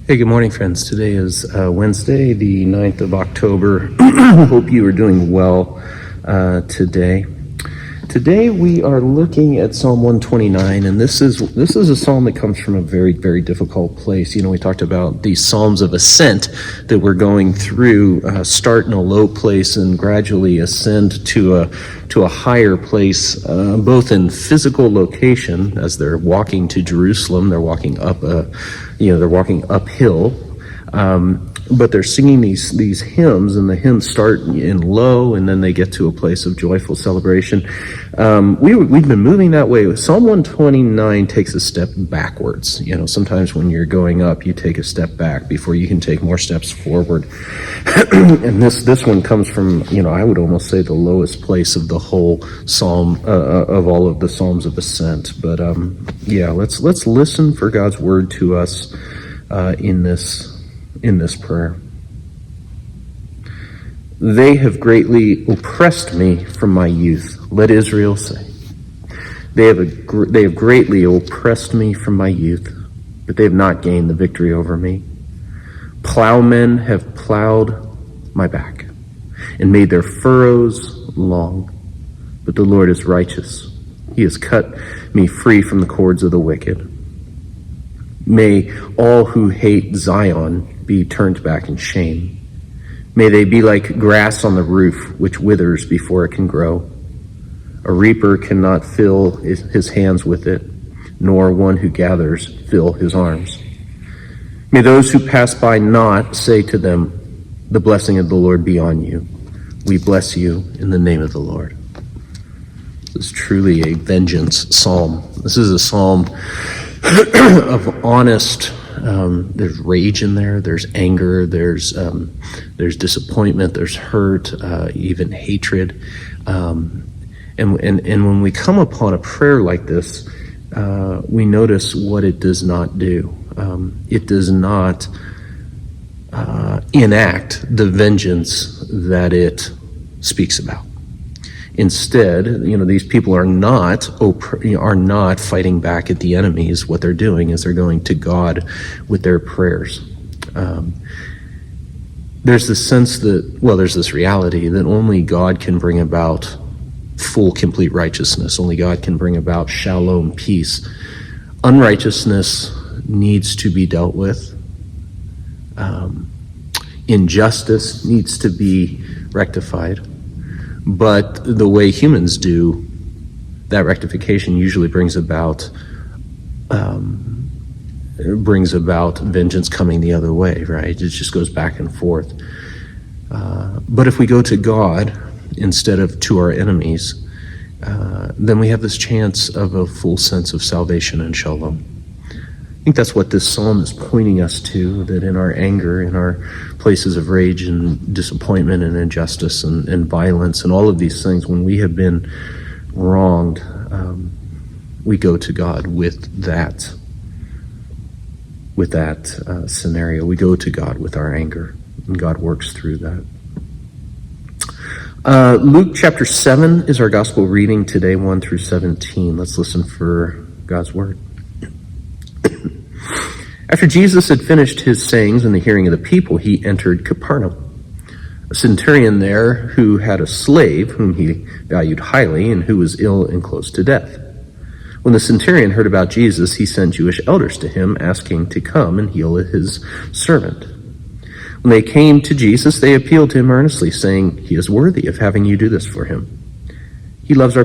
Hey, good morning, friends. Today is Wednesday, the 9th of October. Hope you are doing well today. Today we are looking at Psalm 129, and this is a psalm that comes from a very, very difficult place. You know, we talked about these psalms of ascent that we're going through, start in a low place and gradually ascend to a higher place, both in physical location as they're walking to Jerusalem. They're walking up, they're walking uphill. But they're singing these hymns, and the hymns start in low, and then they get to a place of joyful celebration. We've been moving that way. Psalm 129 takes a step backwards. You know, sometimes when you're going up, you take a step back before you can take more steps forward. And this one comes from, I would almost say the lowest place of the whole psalm, of all of the psalms of ascent. But let's listen for God's word to us in this prayer. They have greatly oppressed me from my youth. Let Israel say. They have greatly oppressed me from my youth, but they have not gained the victory over me. Plowmen have plowed my back and made their furrows long, but the Lord is righteous. He has cut me free from the cords of the wicked. May all who hate Zion be turned back in shame. May they be like grass on the roof, which withers before it can grow. A reaper cannot fill his hands with it, nor one who gathers fill his arms. May those who pass by not say to them, the blessing of the Lord be on you. We bless you in the name of the Lord. This is truly a vengeance psalm. This is a psalm of honest. There's rage in there. There's anger. There's disappointment. There's hurt. Even hatred. And when we come upon a prayer like this, we notice what it does not do. It does not enact the vengeance that it speaks about. Instead, these people are not fighting back at the enemies. What they're doing is they're going to God with their prayers. There's this sense there's this reality that only God can bring about full, complete righteousness. Only God can bring about shalom, peace. Unrighteousness needs to be dealt with. Injustice needs to be rectified. But the way humans do, that rectification usually brings about vengeance coming the other way, right? It just goes back and forth. But if we go to God instead of to our enemies, then we have this chance of a full sense of salvation and shalom. I think that's what this psalm is pointing us to, that in our anger, in our places of rage and disappointment and injustice and violence and all of these things, when we have been wronged, we go to God with that scenario. We go to God with our anger, and God works through that. Luke chapter 7 is our gospel reading today, 1 through 17. Let's listen for God's word. After Jesus had finished his sayings in the hearing of the people, he entered Capernaum. A centurion there who had a slave whom he valued highly and who was ill and close to death. When the centurion heard about Jesus, he sent Jewish elders to him, asking to come and heal his servant. When they came to Jesus, they appealed to him earnestly, saying, "He is worthy of having you do this for him. He loves our